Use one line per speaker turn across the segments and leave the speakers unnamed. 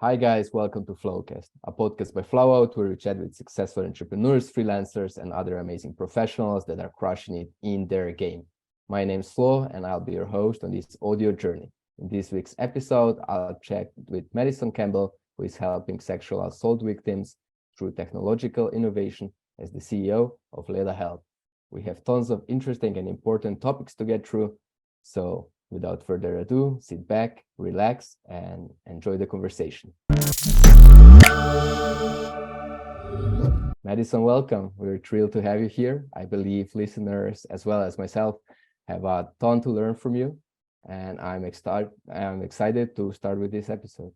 Hi guys, welcome to Flowcast, a podcast by Flowout where we chat with successful entrepreneurs, freelancers, and other amazing professionals that are crushing it in their game. My name is Flo, and I'll be your host on this audio journey. In this week's episode, I'll chat with Madison Campbell, who is helping sexual assault victims through technological innovation as the CEO of Leda Health. We have tons of interesting and important topics to get through, so without further ado, sit back, relax, and enjoy the conversation. Madison, welcome. We're thrilled to have you here. I believe listeners, as well as myself, have a ton to learn from you, and I'm excited to start with this episode.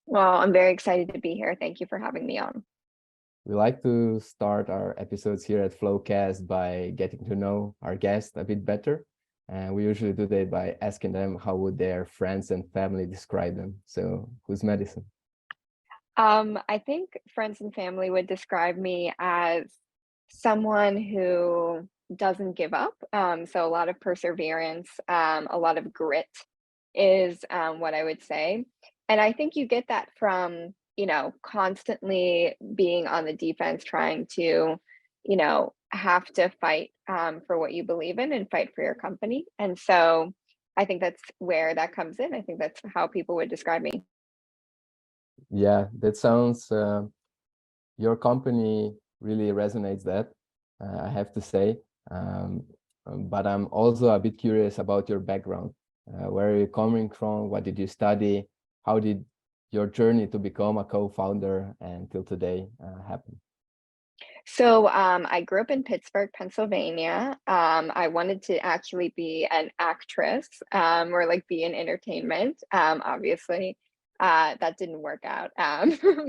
Well, I'm very excited to be here. Thank you for having me on.
We like to start our episodes here at Flowcast by getting to know our guests a bit better. And we usually do that by asking them how would their friends and family describe them. So who's Madison?
I think friends and family would describe me as someone who doesn't give up. So a lot of perseverance, a lot of grit is what I would say. And I think you get that from, constantly being on the defense, trying to, have to fight for what you believe in and fight for your company. And so I think that's where that comes in. I think that's how people would describe me.
Yeah, that sounds, your company really resonates that, I have to say. But I'm also a bit curious about your background. Where are you coming from? What did you study? How did your journey to become a co-founder until today happen?
So I grew up in Pittsburgh, Pennsylvania. I wanted to actually be an actress or like be in entertainment. Obviously, that didn't work out.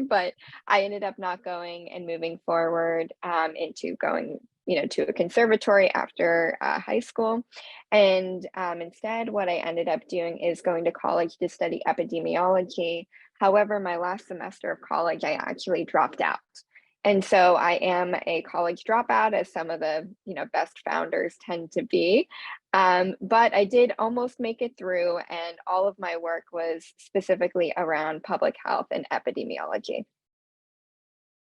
But I ended up not going and moving forward into going, to a conservatory after high school. And instead, what I ended up doing is going to college to study epidemiology. However, my last semester of college, I actually dropped out. And so I am a college dropout, as some of the best founders tend to be. But I did almost make it through, and all of my work was specifically around public health and epidemiology.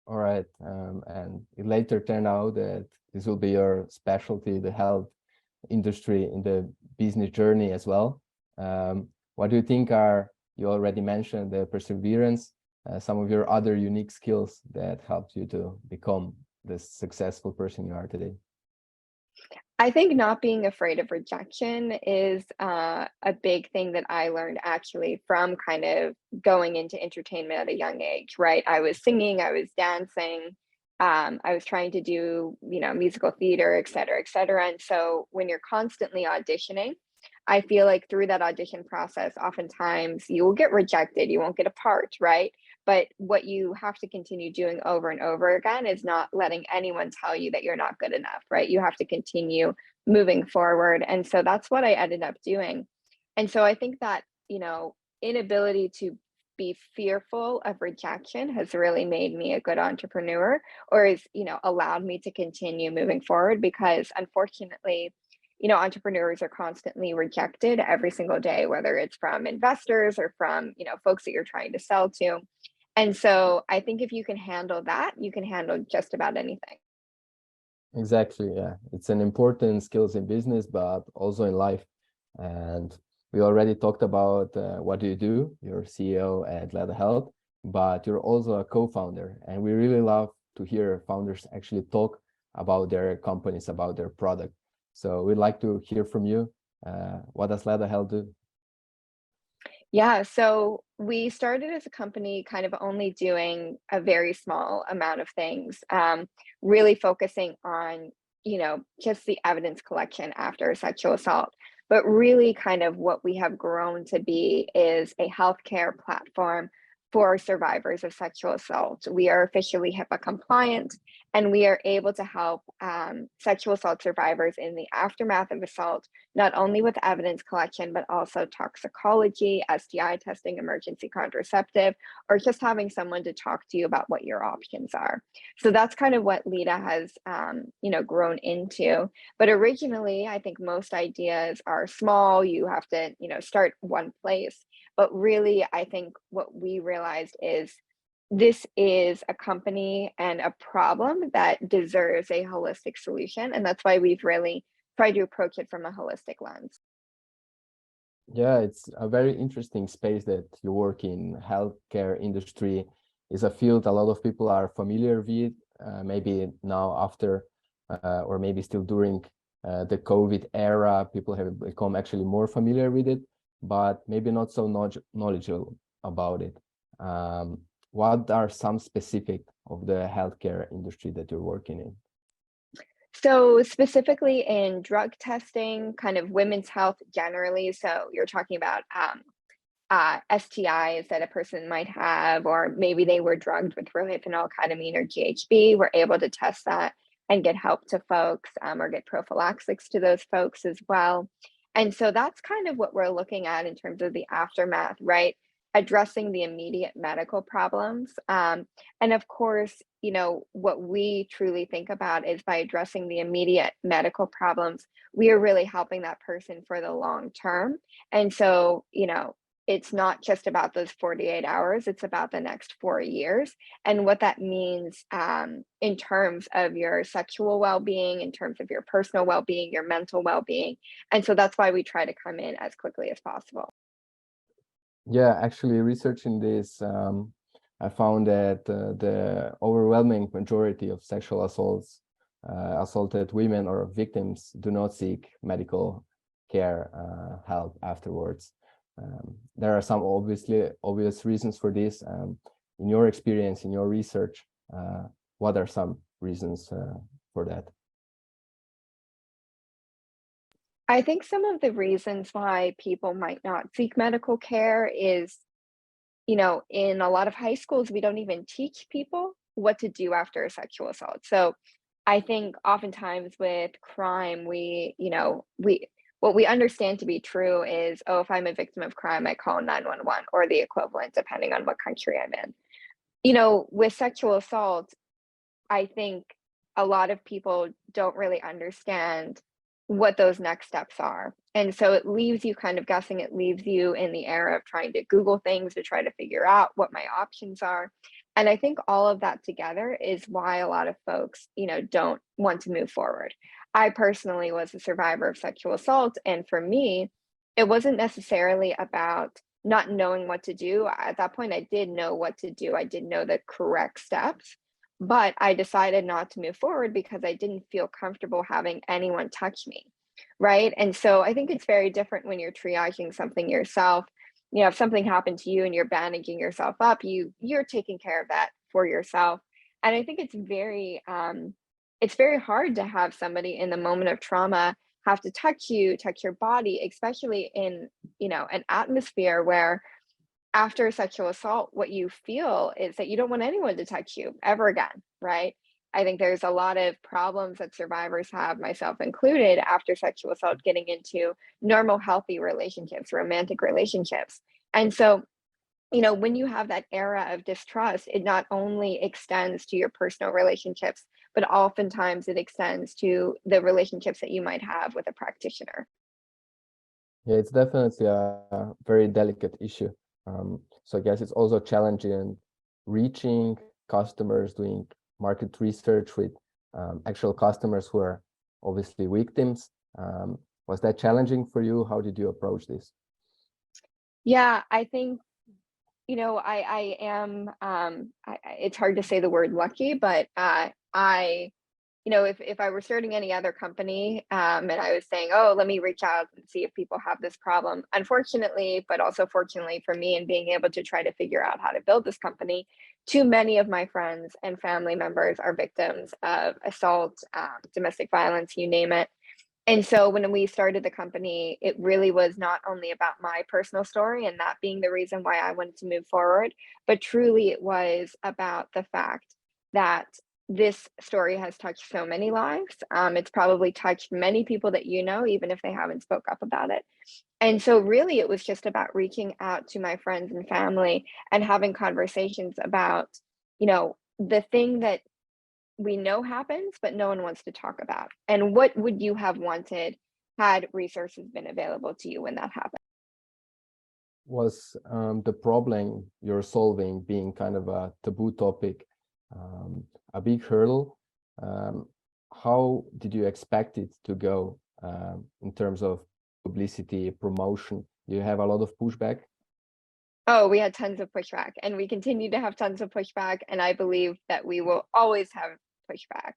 All right. And it later turned out that this will be your specialty, the health industry in the business journey as well. What do you think you already mentioned the perseverance, some of your other unique skills that helped you to become the successful person you are today?
I think not being afraid of rejection is a big thing that I learned actually from kind of going into entertainment at a young age, right? I was singing, I was dancing, I was trying to do, musical theater, et cetera, et cetera. And so when you're constantly auditioning, I feel like through that audition process, oftentimes you will get rejected, you won't get a part, right? But what you have to continue doing over and over again is not letting anyone tell you that you're not good enough, right? You have to continue moving forward. And so that's what I ended up doing. And so I think that, inability to be fearful of rejection has really made me a good entrepreneur, or is, allowed me to continue moving forward, because unfortunately, entrepreneurs are constantly rejected every single day, whether it's from investors or from, folks that you're trying to sell to. And so I think if you can handle that, you can handle just about anything.
Exactly. Yeah. It's an important skills in business, but also in life. And we already talked about what do you do? You're CEO at Leda Health, but you're also a co-founder. And we really love to hear founders actually talk about their companies, about their product. So we'd like to hear from you. What does Leda Health do?
Yeah, so we started as a company kind of only doing a very small amount of things, really focusing on, just the evidence collection after sexual assault. But really, kind of what we have grown to be is a healthcare platform for survivors of sexual assault. We are officially HIPAA compliant, and we are able to help sexual assault survivors in the aftermath of assault, not only with evidence collection, but also toxicology, STI testing, emergency contraceptive, or just having someone to talk to you about what your options are. So that's kind of what Leda has, grown into. But originally, I think most ideas are small. You have to, start one place. But really, I think what we realized is this is a company and a problem that deserves a holistic solution. And that's why we've really tried to approach it from a holistic lens.
Yeah, it's a very interesting space that you work in. Healthcare industry is a field a lot of people are familiar with, maybe now after, or maybe still during the COVID era, people have become actually more familiar with it, but maybe not so knowledgeable about it. What are some specific of the healthcare industry that you're working in?
So specifically in drug testing, kind of women's health generally. So you're talking about STIs that a person might have, or maybe they were drugged with rohypnol, ketamine, or GHB. We're able to test that and get help to folks, or get prophylaxis to those folks as well. And so that's kind of what we're looking at in terms of the aftermath, right? Addressing the immediate medical problems. And of course, what we truly think about is by addressing the immediate medical problems, we are really helping that person for the long term. And so, it's not just about those 48 hours, it's about the next 4 years and what that means in terms of your sexual well-being, in terms of your personal well-being, your mental well-being. And so that's why we try to come in as quickly as possible.
Yeah, actually researching this, I found that the overwhelming majority of sexual assaults, assaulted women or victims do not seek medical care help afterwards. There are some obvious reasons for this. In your experience, in your research, what are some reasons for that?
I think some of the reasons why people might not seek medical care is, in a lot of high schools, we don't even teach people what to do after a sexual assault. So I think oftentimes with crime, what we understand to be true is, oh, if I'm a victim of crime, I call 911 or the equivalent, depending on what country I'm in. With sexual assault, I think a lot of people don't really understand what those next steps are. And so it leaves you kind of guessing, it leaves you in the era of trying to Google things to try to figure out what my options are. And I think all of that together is why a lot of folks, don't want to move forward. I personally was a survivor of sexual assault. And for me, it wasn't necessarily about not knowing what to do. At that point, I did know what to do. I did know the correct steps. But I decided not to move forward because I didn't feel comfortable having anyone touch me, right? And so I think it's very different when you're triaging something yourself. If something happened to you and you're bandaging yourself up, you're taking care of that for yourself. And I think it's very hard to have somebody in the moment of trauma have to touch you, touch your body, especially in, an atmosphere where after sexual assault, what you feel is that you don't want anyone to touch you ever again, right? I think there's a lot of problems that survivors have, myself included, after sexual assault, getting into normal, healthy relationships, romantic relationships. And so, when you have that era of distrust, it not only extends to your personal relationships, but oftentimes it extends to the relationships that you might have with a practitioner.
Yeah, it's definitely a very delicate issue. So I guess it's also challenging reaching customers, doing market research with actual customers who are obviously victims. Was that challenging for you? How did you approach this?
Yeah, I think, I am, it's hard to say the word lucky, but if I were starting any other company, and I was saying, oh, let me reach out and see if people have this problem. Unfortunately, but also fortunately for me, and being able to try to figure out how to build this company, too many of my friends and family members are victims of assault, domestic violence, you name it. And so when we started the company, it really was not only about my personal story and that being the reason why I wanted to move forward, but truly it was about the fact that this story has touched so many lives. It's probably touched many people that even if they haven't spoke up about it. And so really it was just about reaching out to my friends and family and having conversations about, the thing that we know happens, but no one wants to talk about. And what would you have wanted had resources been available to you when that happened?
was the problem you're solving being kind of a taboo topic, a big hurdle? How did you expect it to go in terms of publicity, promotion? Do you have a lot of pushback?
Oh, we had tons of pushback, and we continue to have tons of pushback, and I believe that we will always have pushback.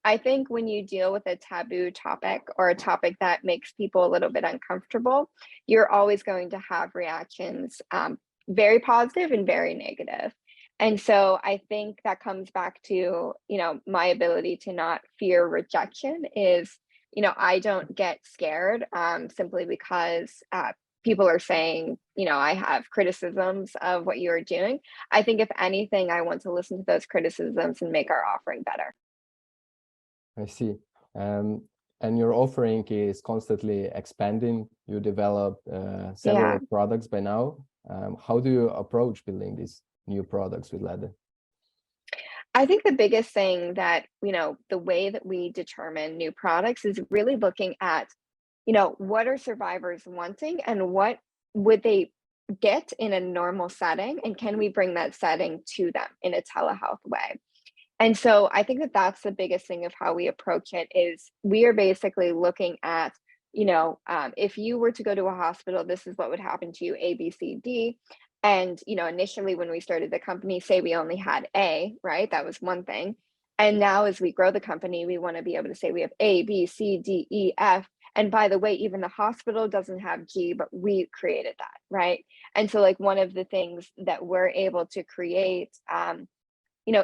I think when you deal with a taboo topic or a topic that makes people a little bit uncomfortable, you're always going to have reactions, very positive and very negative. And so I think that comes back to, my ability to not fear rejection is, I don't get scared simply because people are saying, I have criticisms of what you're doing. I think if anything, I want to listen to those criticisms and make our offering better.
I see. And your offering is constantly expanding. You develop several
Yeah.
products by now. How do you approach building these new products with Leda?
I think the biggest thing that, the way that we determine new products is really looking at, what are survivors wanting and what would they get in a normal setting, and can we bring that setting to them in a telehealth way? And so I think that that's the biggest thing of how we approach it is we are basically looking at, if you were to go to a hospital, this is what would happen to you, A, B, C, D. And, initially when we started the company, say we only had A, right? That was one thing. And now as we grow the company, we want to be able to say we have A, B, C, D, E, F. And by the way, even the hospital doesn't have G, but we created that, right? And so like one of the things that we're able to create,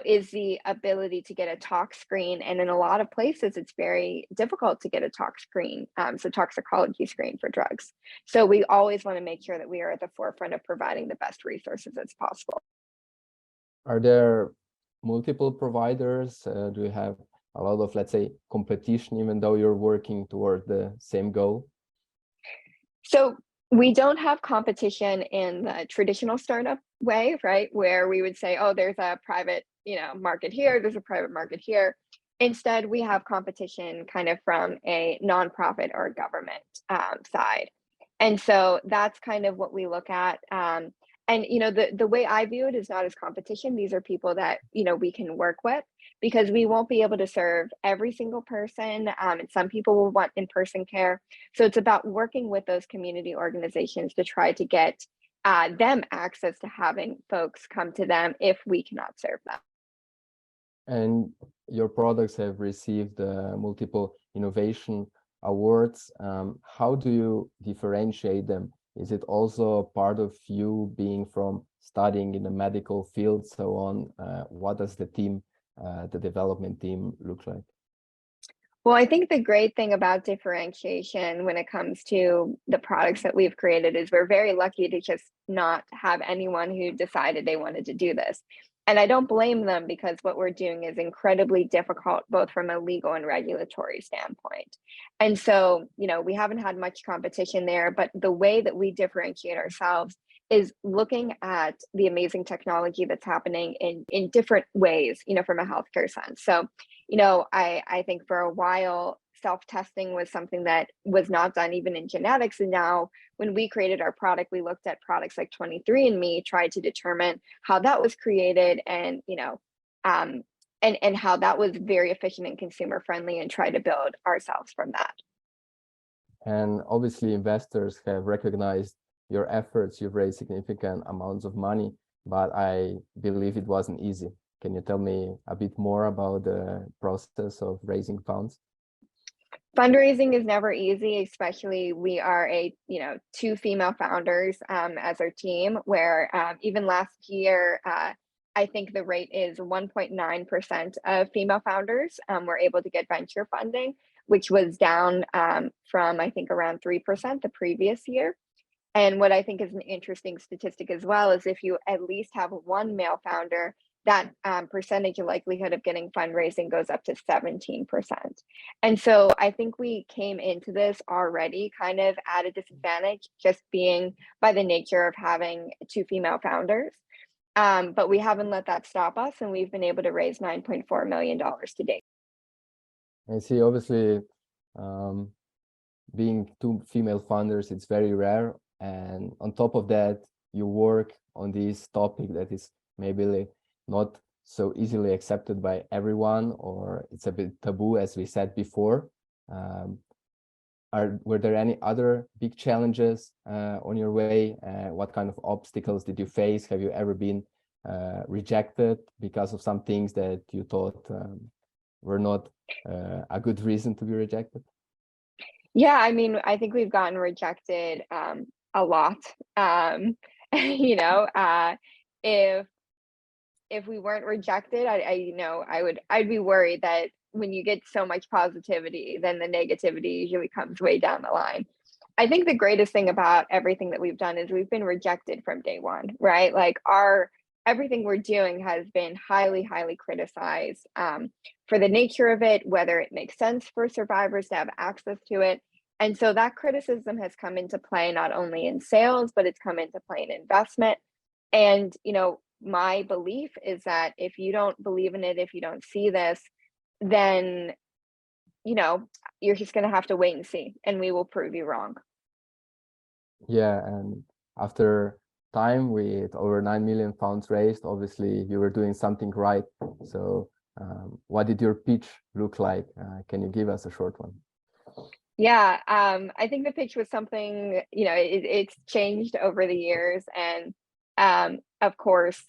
is the ability to get a tox screen. And in a lot of places, it's very difficult to get a tox screen, so toxicology screen for drugs. So we always want to make sure that we are at the forefront of providing the best resources as possible.
Are there multiple providers? Do you have a lot of, let's say, competition, even though you're working toward the same goal?
So we don't have competition in the traditional startup way, right? Where we would say, oh, there's a private, market here, there's a private market here. Instead, we have competition kind of from a nonprofit or government side. And so that's kind of what we look at. And the way I view it is not as competition. These are people that we can work with, because we won't be able to serve every single person, and some people will want in-person care. So it's about working with those community organizations to try to get them access to having folks come to them if we cannot serve them.
And your products have received multiple innovation awards. How do you differentiate them? Is it also part of you being from studying in the medical field, so on? What does the team, the development team, look like?
Well, I think the great thing about differentiation when it comes to the products that we've created is we're very lucky to just not have anyone who decided they wanted to do this. And I don't blame them, because what we're doing is incredibly difficult, both from a legal and regulatory standpoint. And so, we haven't had much competition there, but the way that we differentiate ourselves is looking at the amazing technology that's happening in different ways, from a healthcare sense. So, I think for a while, self-testing was something that was not done even in genetics. And now when we created our product, we looked at products like 23andMe, tried to determine how that was created, and, and how that was very efficient and consumer friendly, and try to build ourselves from that.
And obviously investors have recognized your efforts. You've raised significant amounts of money, but I believe it wasn't easy. Can you tell me a bit more about the process of raising funds?
Fundraising is never easy, especially we are two female founders as our team, where even last year, I think the rate is 1.9% of female founders were able to get venture funding, which was down from, I think, around 3% the previous year. And what I think is an interesting statistic as well is if you at least have one male founder, that percentage of likelihood of getting fundraising goes up to 17%. And so I think we came into this already kind of at a disadvantage, just being by the nature of having two female founders. But we haven't let that stop us, and we've been able to raise $9.4 million to date.
I see, obviously, being two female founders, it's very rare. And on top of that, you work on this topic that is maybe not so easily accepted by everyone, or it's a bit taboo, as we said before. Were there any other big challenges on your way? What kind of obstacles did you face? Have you ever been rejected because of some things that you thought were not a good reason to be rejected?
Yeah, I mean, I think we've gotten rejected a lot. You know, if we weren't rejected, I'd be worried that when you get so much positivity, then the negativity usually comes way down the line. I think the greatest thing about everything that we've done is we've been rejected from day one, right? Like everything we're doing has been highly, highly criticized for the nature of it, whether it makes sense for survivors to have access to it. And so that criticism has come into play not only in sales, but it's come into play in investment. And, you know, my belief is that if you don't believe in it, if you don't see this, then, you know, you're just going to have to wait and see, and we will prove you wrong.
Yeah, and after time with over 9 million pounds raised, obviously you were doing something right. So what did your pitch look like? Can you give us a short one?
Yeah, I think the pitch was something, you know, it's changed over the years. And of course,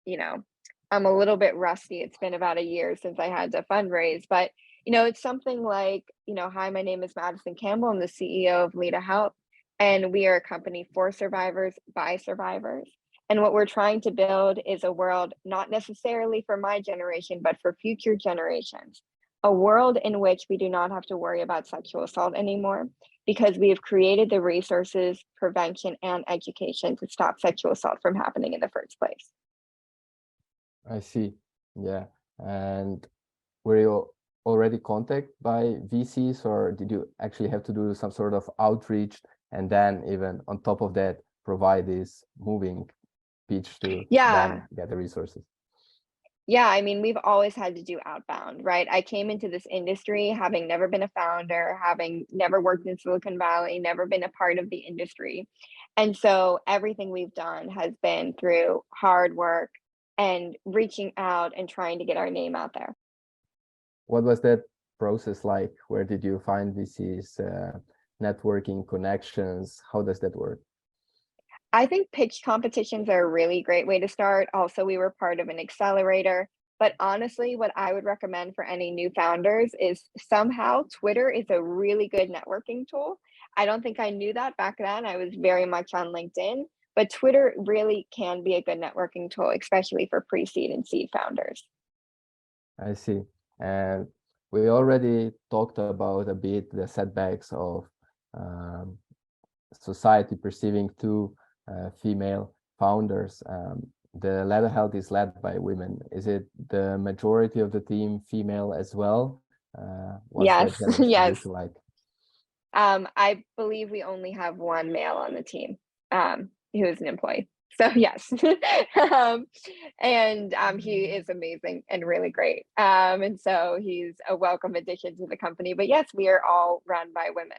you know, I'm a little bit rusty. It's been about a year since I had to fundraise, but, you know, it's something like, you know, hi, my name is Madison Campbell. I'm the CEO of Leda Health, and we are a company for survivors by survivors. And what we're trying to build is a world not necessarily for my generation, but for future generations. A world in which we do not have to worry about sexual assault anymore, because we have created the resources, prevention, and education to stop sexual assault from happening in the first place.
I see. Yeah. And were you already contacted by VCs, or did you actually have to do some sort of outreach and then even on top of that provide this moving pitch to then get the resources?
Yeah, I mean, we've always had to do outbound, right? I came into this industry having never been a founder, having never worked in Silicon Valley, never been a part of the industry. And so everything we've done has been through hard work and reaching out and trying to get our name out there.
What was that process like? Where did you find VCs, networking connections? How does that work?
I think pitch competitions are a really great way to start. Also, we were part of an accelerator. But honestly, what I would recommend for any new founders is somehow Twitter is a really good networking tool. I don't think I knew that back then. I was very much on LinkedIn, but Twitter really can be a good networking tool, especially for pre-seed and seed founders.
I see. And we already talked about a bit the setbacks of society perceiving two female founders. The Leda Health is led by women. Is it the majority of the team female as well? What's
Yes,
that gender
yes.
distribution like?
I believe we only have one male on the team who is an employee. So yes, and he is amazing and really great. And so he's a welcome addition to the company. But yes, we are all run by women.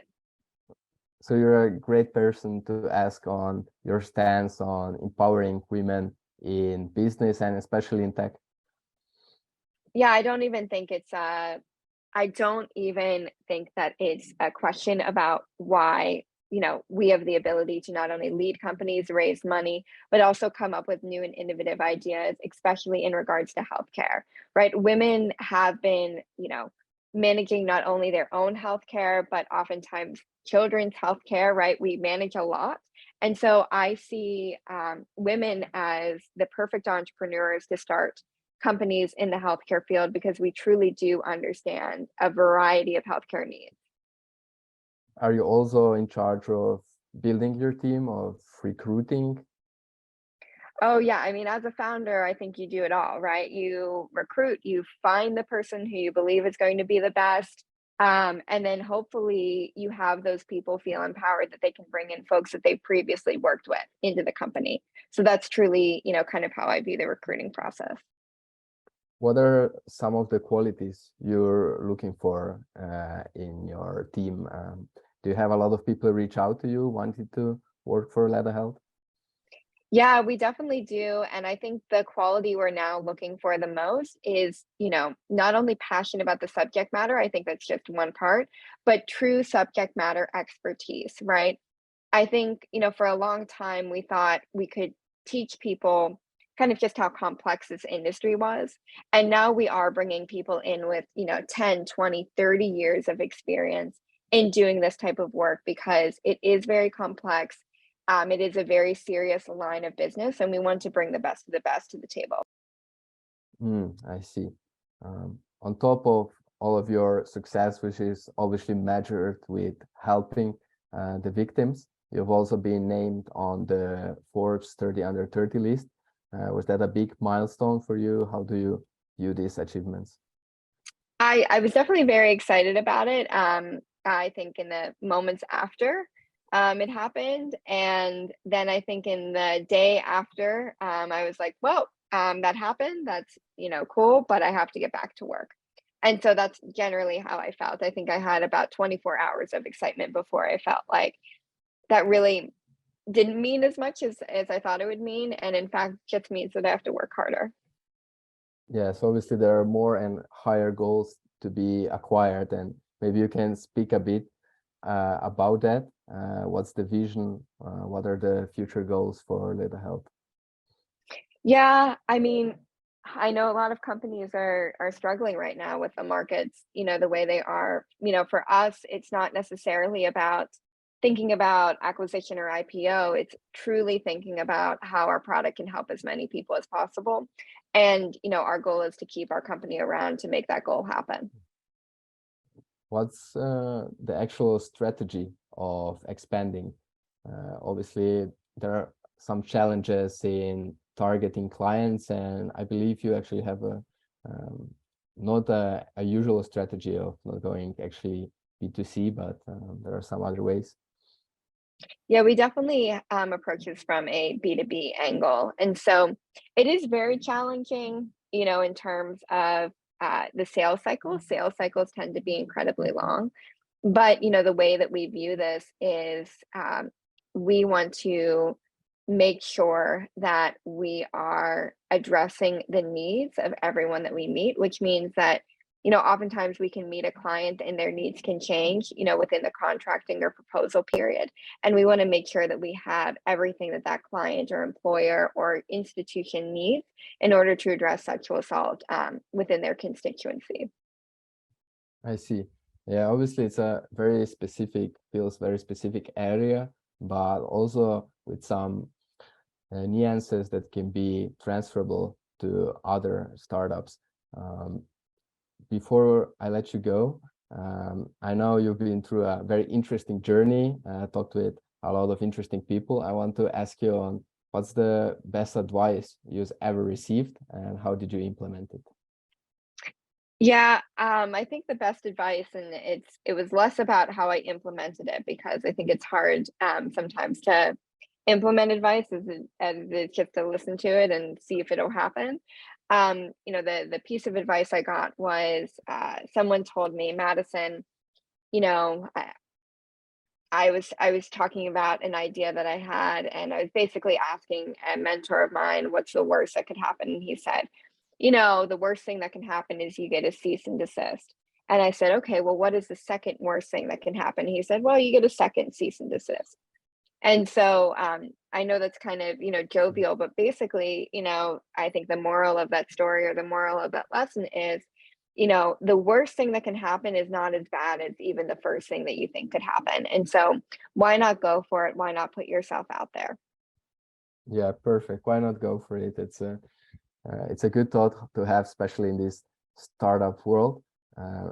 So you're a great person to ask on your stance on empowering women in business and especially in tech.
Yeah, I don't even think I don't even think that it's a question about why, you know, we have the ability to not only lead companies, raise money, but also come up with new and innovative ideas, especially in regards to healthcare, right? Women have been, you know, managing not only their own healthcare, but oftentimes children's healthcare, right? We manage a lot. And so I see women as the perfect entrepreneurs to start companies in the healthcare field, because we truly do understand a variety of healthcare needs.
Are you also in charge of building your team, of recruiting?
Oh yeah, I mean, as a founder, I think you do it all, right? You recruit, you find the person who you believe is going to be the best, and then hopefully you have those people feel empowered that they can bring in folks that they previously worked with into the company. So that's truly, you know, kind of how I view the recruiting process.
What are some of the qualities you're looking for in your team? Do you have a lot of people reach out to you wanting to work for Leda Health?
Yeah, we definitely do. And I think the quality we're now looking for the most is, not only passion about the subject matter, I think that's just one part, but true subject matter expertise, right? I think, for a long time, we thought we could teach people kind of just how complex this industry was. And now we are bringing people in with, 10, 20, 30 years of experience in doing this type of work because it is very complex. It is a very serious line of business, and we want to bring the best of the best to the table.
I see. On top of all of your success, which is obviously measured with helping the victims, you've also been named on the Forbes 30 under 30 list. Was that a big milestone for you? How do you view these achievements?
I was definitely very excited about it. I think in the moments after it happened, and then I think in the day after, I was like, "Whoa, that happened. That's cool, but I have to get back to work." And so that's generally how I felt. I think I had about 24 hours of excitement before I felt like that really didn't mean as much as I thought it would mean, and in fact, just means that I have to work harder.
Yes, obviously there are more and higher goals to be acquired, and maybe you can speak a bit about that. What's the vision? What are the future goals for Leda Health?
Yeah, I mean, I know a lot of companies are struggling right now with the markets, the way they are. For us, it's not necessarily about thinking about acquisition or IPO. It's truly thinking about how our product can help as many people as possible. And, our goal is to keep our company around to make that goal happen.
What's the actual strategy of expanding? Obviously, there are some challenges in targeting clients, and I believe you actually have not a usual strategy of not going actually B2C, but there are some other ways.
Yeah, we definitely approach this from a B2B angle. And so it is very challenging, in terms of the sales cycle. Sales cycles tend to be incredibly long. But, the way that we view this is we want to make sure that we are addressing the needs of everyone that we meet, which means that, oftentimes we can meet a client and their needs can change, within the contracting or proposal period. And we want to make sure that we have everything that that client or employer or institution needs in order to address sexual assault within their constituency.
I see. Yeah, obviously it's a very specific, feels very specific area, but also with some nuances that can be transferable to other startups. Before I let you go, I know you've been through a very interesting journey, talked with a lot of interesting people. I want to ask you on what's the best advice you've ever received and how did you implement it?
Yeah, I think the best advice, and it was less about how I implemented it because I think it's hard sometimes to implement advice as it's just to listen to it and see if it'll happen. The piece of advice I got was someone told me, Madison, you know, I, I was talking about an idea that I had, and I was basically asking a mentor of mine, what's the worst that could happen? And he said, the worst thing that can happen is you get a cease and desist. And I said, okay, well, what is the second worst thing that can happen? He said, well, you get a second cease and desist. And so I know that's kind of, jovial, but basically, I think the moral of that story or the moral of that lesson is, the worst thing that can happen is not as bad as even the first thing that you think could happen. And so why not go for it? Why not put yourself out there?
Yeah, perfect. Why not go for it? It's a good thought to have, especially in this startup world.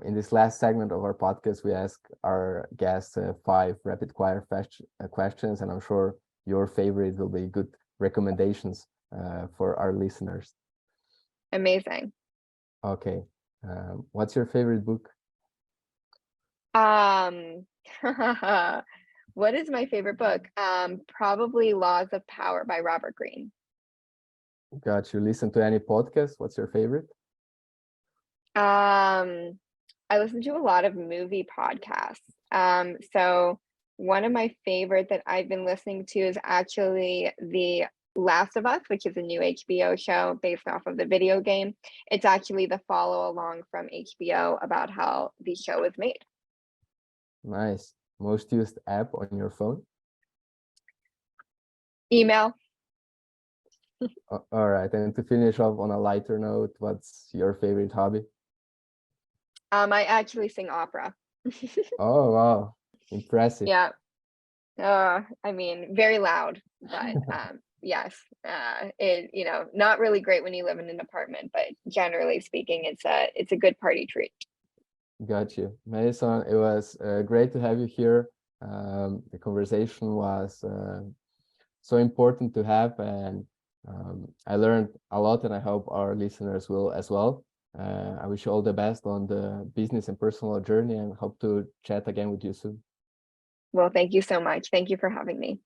In this last segment of our podcast, we ask our guests 5 rapid fire questions, and I'm sure your favorite will be good recommendations for our listeners.
Amazing.
Okay. What's your favorite book?
What is my favorite book? Probably Laws of Power by Robert Greene.
Got you. Listen to any podcast? What's your favorite?
I listen to a lot of movie podcasts. So One of my favorite that I've been listening to is actually The Last of Us, which is a new HBO show based off of the video game. It's actually the follow along from HBO about how the show was made.
Nice. Most used app on your phone?
Email.
All right. And to finish off on a lighter note, what's your favorite hobby?
I actually sing opera.
Oh, wow. Impressive.
Yeah. I mean, very loud, but yes, not really great when you live in an apartment, but generally speaking, it's a good party treat.
Got you. Madison, it was great to have you here. The conversation was so important to have, and I learned a lot, and I hope our listeners will as well. I wish you all the best on the business and personal journey, and hope to chat again with you soon.
Well, thank you so much. Thank you for having me.